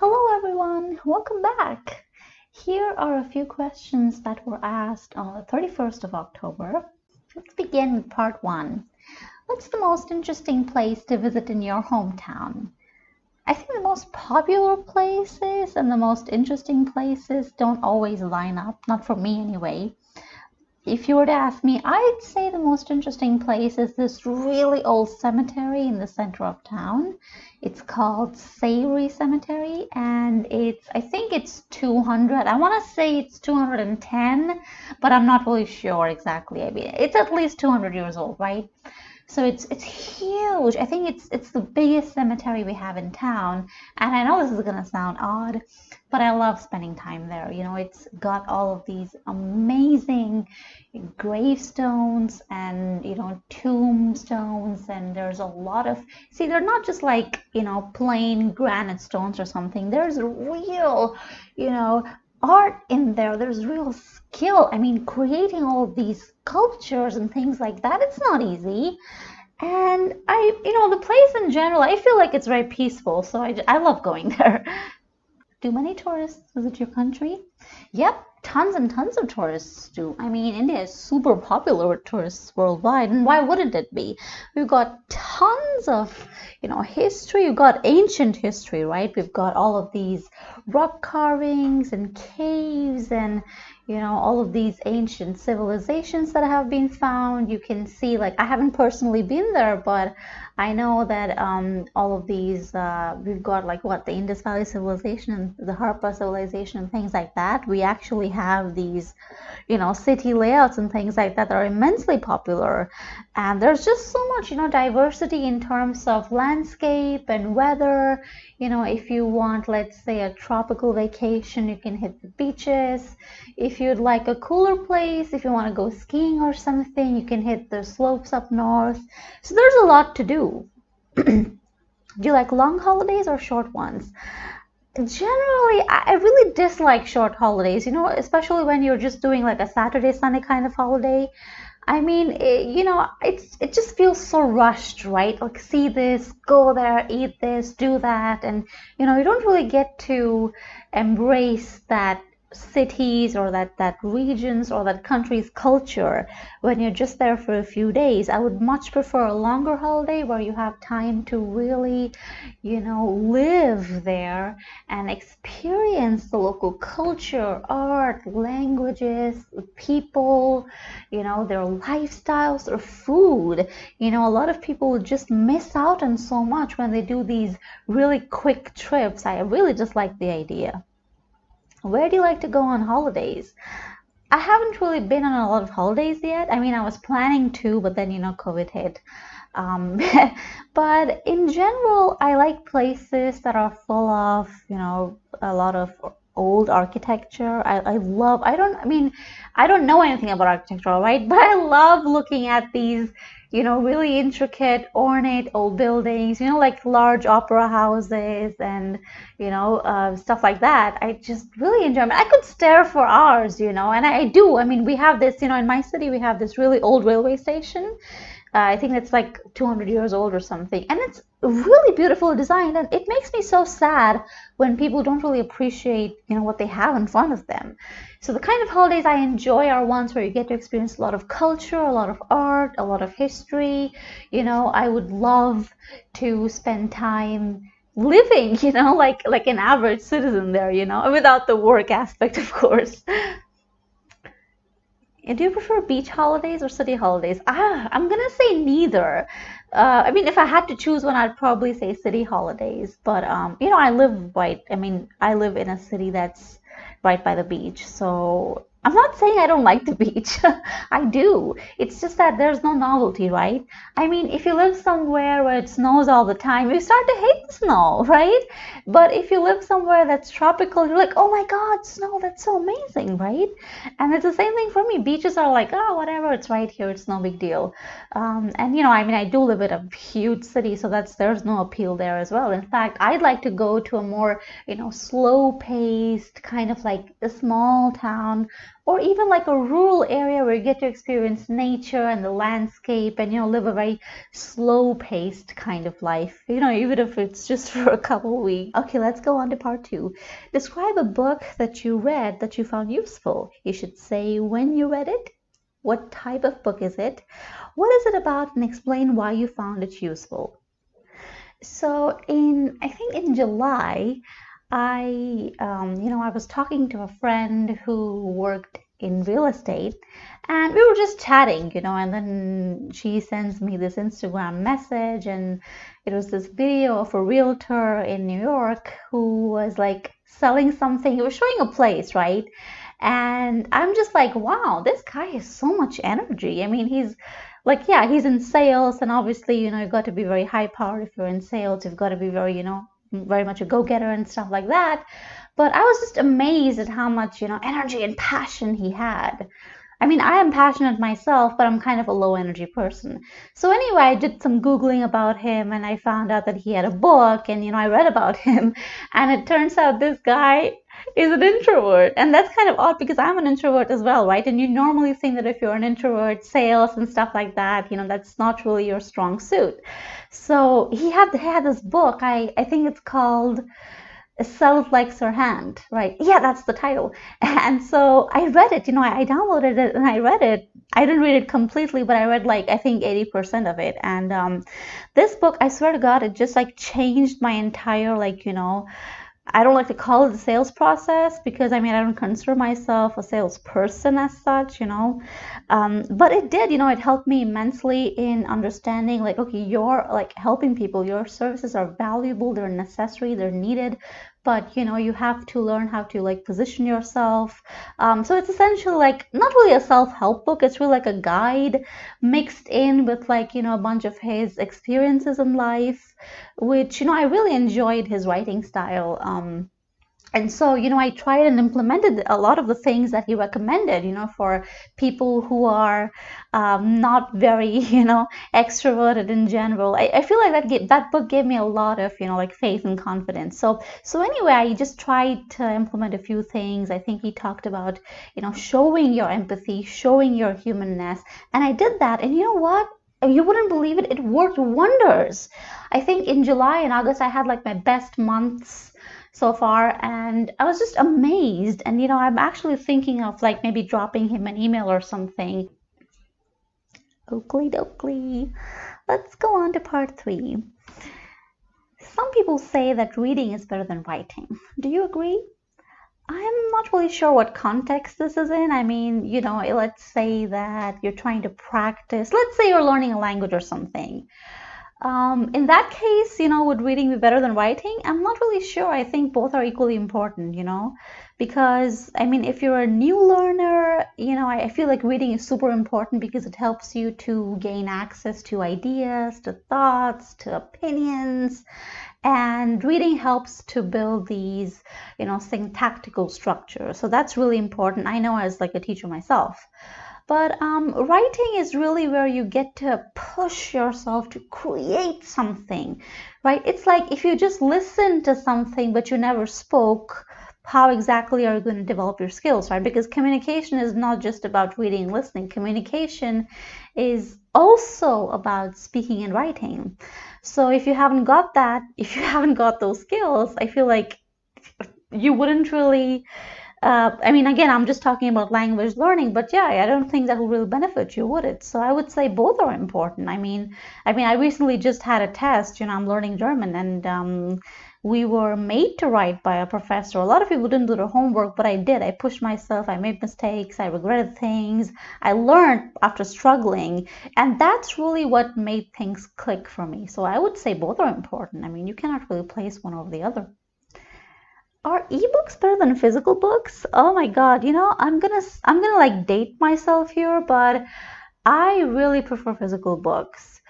Hello everyone, welcome back. Here are a few questions that were asked on the 31st of October. Let's begin with part 1. What's the most interesting place to visit in your hometown? I think the most popular places and the most interesting places don't always line up, not for me anyway. If you were to ask me, I'd say the most interesting place is this really old cemetery in the center of town. It's called Savory Cemetery, and I think it's 200. I want to say it's 210, but I'm not really sure exactly. I mean, it's at least 200 years old, right? So it's huge. I think it's the biggest cemetery we have in town. And I know this is gonna sound odd, but I love spending time there. You know, it's got all of these amazing gravestones and, tombstones, and there's a lot of, see, they're not just like, plain granite stones or something. There's real, art in there. There's real skill. I mean, creating all of these sculptures and things like that, it's not easy. And the place in general, I feel like it's very peaceful, so I love going there. Do many tourists visit your country? Yep, tons and tons of tourists do. I mean, India is super popular with tourists worldwide, and why wouldn't it be? We've got tons of, history. We've got ancient history, right? We've got all of these rock carvings and caves and, all of these ancient civilizations that have been found. You can see, like, I haven't personally been there, but I know that all of these, we've got like the Indus Valley civilization and the Harappa civilization and things like that. We actually have these, city layouts and things like that are immensely popular. And there's just so much, diversity in terms of landscape and weather. If you want, let's say, a tropical vacation, you can hit the beaches. If you'd like a cooler place, if you want to go skiing or something, you can hit the slopes up north. So there's a lot to do. Do you like long holidays or short ones? Generally, I really dislike short holidays, especially when you're just doing like a Saturday, Sunday kind of holiday. I mean, it just feels so rushed, right? Like, see this, go there, eat this, do that, and you don't really get to embrace that cities or that regions or that country's culture when you're just there for a few days. I would much prefer a longer holiday where you have time to really, live there and experience the local culture, art, languages, people, their lifestyles, their food. A lot of people just miss out on so much when they do these really quick trips. I really just like the idea. Where do you like to go on holidays? I haven't really been on a lot of holidays yet. I mean, I was planning to, but then, COVID hit. Um, but in general, I like places that are full of, a lot of old architecture. I don't know anything about architecture, right? But I love looking at these, really intricate, ornate old buildings, like large opera houses and, stuff like that. I just really enjoy it. I could stare for hours, and I do. I mean, we have this, in my city, we have this really old railway station. I think it's like 200 years old or something. And it's really beautiful design. And it makes me so sad when people don't really appreciate, what they have in front of them. So the kind of holidays I enjoy are ones where you get to experience a lot of culture, a lot of art, a lot of history. I would love to spend time living, like an average citizen there, without the work aspect, of course. Do you prefer beach holidays or city holidays? I'm gonna say neither. I mean, if I had to choose one, I'd probably say city holidays. But I live in a city that's right by the beach, so I'm not saying I don't like the beach. I do. It's just that there's no novelty, right? I mean, if you live somewhere where it snows all the time, you start to hate the snow, right? But if you live somewhere that's tropical, you're like, oh my God, snow, that's so amazing, right? And it's the same thing for me. Beaches are like, oh, whatever, it's right here, it's no big deal. And I do live in a huge city, so there's no appeal there as well. In fact, I'd like to go to a more, slow-paced, kind of like a small town or even like a rural area where you get to experience nature and the landscape and live a very slow paced kind of life, even if it's just for a couple weeks. Okay, let's go on to part 2. Describe a book that you read that you found useful. You should say when you read it, what type of book is it, what is it about, and explain why you found it useful. So I think in July, I was talking to a friend who worked in real estate, and we were just chatting, and then she sends me this Instagram message, and it was this video of a realtor in New York who was like selling something. He was showing a place, right? And I'm just like, wow, this guy has so much energy. I mean, he's like, yeah, he's in sales, and obviously, you've got to be very high powered if you're in sales. You've got to be very, very much a go-getter and stuff like that. But I was just amazed at how much, energy and passion he had. I mean, I am passionate myself, but I'm kind of a low energy person. So anyway, I did some Googling about him, and I found out that he had a book, and, I read about him, and it turns out this guy is an introvert. And that's kind of odd because I'm an introvert as well, right? And you normally think that if you're an introvert, sales and stuff like that, that's not really your strong suit. So he had this book, I think it's called Self Likes Her Hand, right? Yeah, that's the title. And so I read it, I downloaded it and I read it. I didn't read it completely, but I read like, I think 80% of it. And this book, I swear to God, it just like changed my entire, like, I don't like to call it the sales process because I mean, I don't consider myself a salesperson as such, but it did, it helped me immensely in understanding like, okay, you're like helping people, your services are valuable, they're necessary, they're needed, but you have to learn how to like position yourself. So it's essentially like not really a self-help book, it's really like a guide mixed in with like a bunch of his experiences in life, which I really enjoyed his writing style. And so, I tried and implemented a lot of the things that he recommended, for people who are not very, extroverted in general. I feel like that book gave me a lot of, like faith and confidence. So anyway, I just tried to implement a few things. I think he talked about, showing your empathy, showing your humanness. And I did that. And you know what? You wouldn't believe it. It worked wonders. I think in July and August, I had like my best months so far, and I was just amazed. And I'm actually thinking of like maybe dropping him an email or something. Oakley dokley. Let's go on to part 3. Some people say that reading is better than writing. Do you agree? I'm not really sure what context this is in. I mean, let's say that you're trying to practice. Let's say you're learning a language or something. In that case, would reading be better than writing? I'm not really sure. I think both are equally important, because, I mean, if you're a new learner, I feel like reading is super important because it helps you to gain access to ideas, to thoughts, to opinions. And reading helps to build these, syntactical structures. So that's really important. I know as like a teacher myself. But writing is really where you get to push yourself to create something, right? It's like if you just listen to something but you never spoke, how exactly are you going to develop your skills, right? Because communication is not just about reading and listening. Communication is also about speaking and writing. So if you haven't got that, if you haven't got those skills, I feel like you wouldn't really I mean, again, I'm just talking about language learning, but yeah, I don't think that will really benefit you, would it? So I would say both are important. I mean, I recently just had a test, I'm learning German, and we were made to write by a professor. A lot of people didn't do their homework, but I did. I pushed myself, I made mistakes, I regretted things. I learned after struggling, and that's really what made things click for me. So I would say both are important. I mean, you cannot really place one over the other. Are ebooks better than physical books? Oh my God, I'm gonna like date myself here, but I really prefer physical books.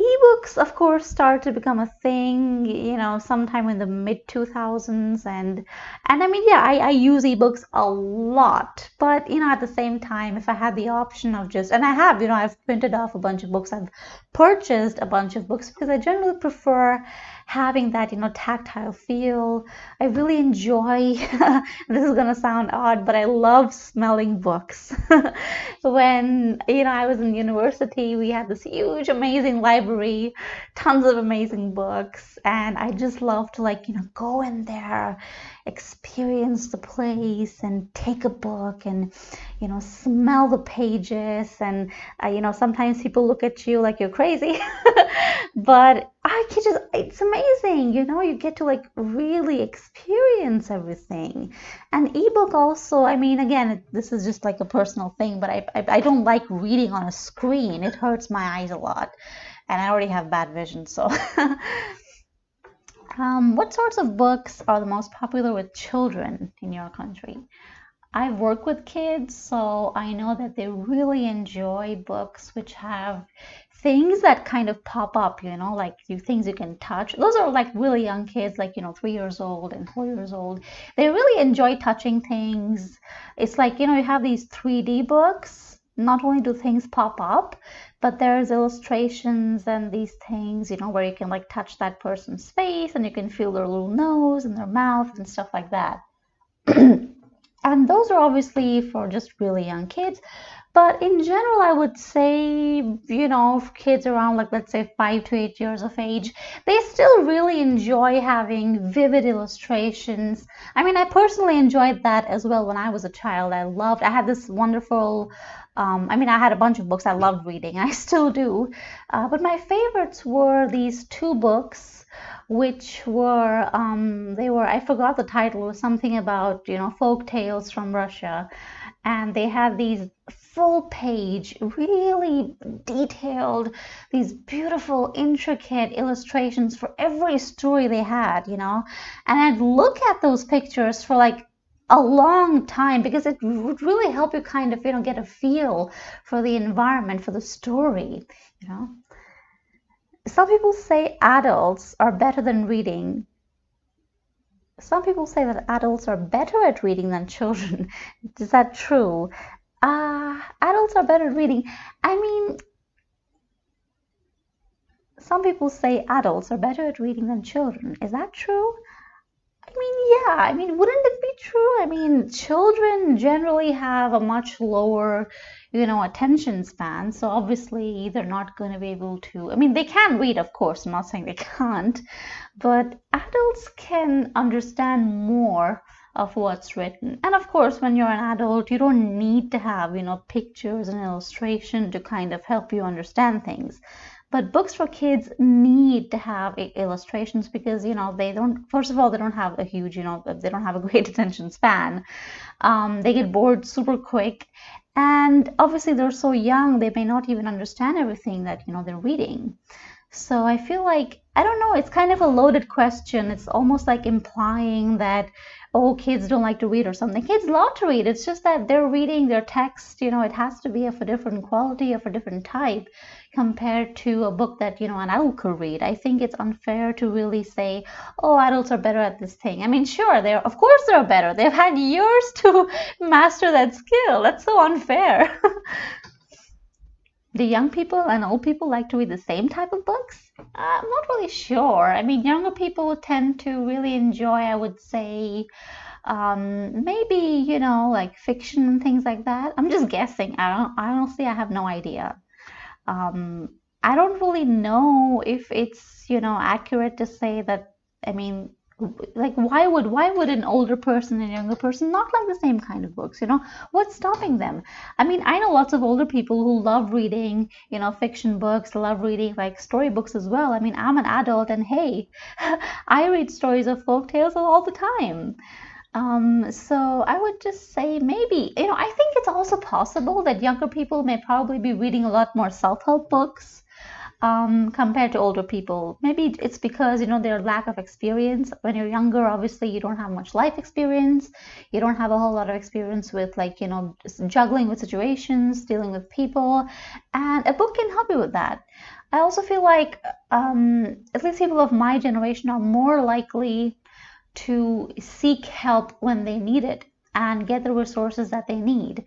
Ebooks, of course, started to become a thing, sometime in the mid 2000s, and I mean, yeah, I use ebooks a lot, but at the same time, if I had the option of just, and I have, I've printed off a bunch of books, I've purchased a bunch of books because I generally prefer having that, tactile feel. I really enjoy, this is gonna sound odd, but I love smelling books. When, I was in university, we had this huge, amazing library, tons of amazing books, and I just love to go in there, experience the place, and take a book and smell the pages. And sometimes people look at you like you're crazy, but it's amazing. You get to really experience everything. And ebook also, I mean, again, this is just like a personal thing, but I don't like reading on a screen. It hurts my eyes a lot, and I already have bad vision, so. What sorts of books are the most popular with children in your country? I've worked with kids, so I know that they really enjoy books which have things that kind of pop up, like things you can touch. Those are like really young kids, like, 3 years old and 4 years old. They really enjoy touching things. It's like, you have these 3D books. Not only do things pop up, but there's illustrations and these things, where you can touch that person's face and you can feel their little nose and their mouth and stuff like that. And those are obviously for just really young kids. But in general, I would say, kids around let's say 5 to 8 years of age, they still really enjoy having vivid illustrations. I mean, I personally enjoyed that as well when I was a child. I had this wonderful, I had a bunch of books I loved reading. I still do. But my favorites were these 2 books, which were, I forgot the title, it was something about, folk tales from Russia. And they had these full page, really detailed, these beautiful, intricate illustrations for every story they had, And I'd look at those pictures for a long time, because it would really help you kind of, get a feel for the environment, for the story, Some people say adults are better than reading. Some people say that adults are better at reading than children. Is that true? Adults are better at reading. I mean, some people say adults are better at reading than children. Is that true? I mean, wouldn't it be true? I mean, children generally have a much lower, attention span. So obviously they're not going to be able to, they can read, of course. I'm not saying they can't, but adults can understand more of what's written. And of course, when you're an adult, you don't need to have, pictures and illustration to kind of help you understand things. But books for kids need to have illustrations because, they don't, first of all, they don't have a huge, they don't have a great attention span. They get bored super quick. And obviously they're so young, they may not even understand everything that, they're reading. So I feel like, I don't know, it's kind of a loaded question. It's almost like implying that, oh, kids don't like to read or something. Kids love to read. It's just that they're reading their text, it has to be of a different quality, of a different type compared to a book that, an adult could read. I think it's unfair to really say, oh, adults are better at this thing. I mean, sure, of course they're better. They've had years to master that skill. That's so unfair. Do young people and old people like to read the same type of books? I'm not really sure. I mean, younger people tend to really enjoy, I would say, maybe, like fiction and things like that. I'm just guessing. Honestly, I have no idea. I don't really know if it's, accurate to say that, why would an older person and a younger person not like the same kind of books? What's stopping them? I mean, I know lots of older people who love reading, fiction books, love reading storybooks as well. I mean, I'm an adult and hey, I read stories of folk tales all the time. So I would just say maybe, I think it's also possible that younger people may probably be reading a lot more self-help books compared to older people. Maybe it's because, their lack of experience. When you're younger, obviously you don't have much life experience. You don't have a whole lot of experience with juggling with situations, dealing with people, and a book can help you with that. I also feel like at least people of my generation are more likely to seek help when they need it and get the resources that they need.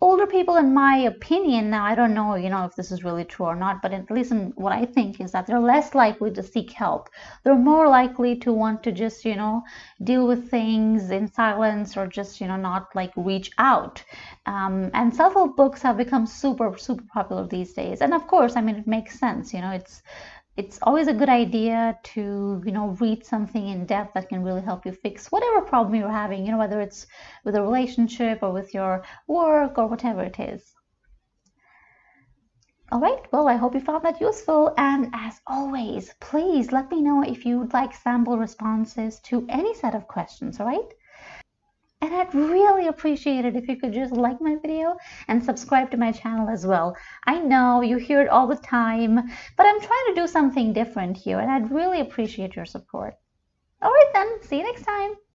older people, in my opinion, now I don't know, if this is really true or not, but at least in what I think is that they're less likely to seek help. They're more likely to want to just, deal with things in silence, or just, not like reach out. And self-help books have become super, super popular these days. And of course, I mean, it makes sense, it's always a good idea to read something in depth that can really help you fix whatever problem you're having, whether it's with a relationship or with your work or whatever it is. All right, well, I hope you found that useful, and as always, please let me know if you'd like sample responses to any set of questions. All right, and I'd really appreciate it if you could just like my video and subscribe to my channel as well. I know you hear it all the time, but I'm trying to do something different here, and I'd really appreciate your support. All right then, see you next time.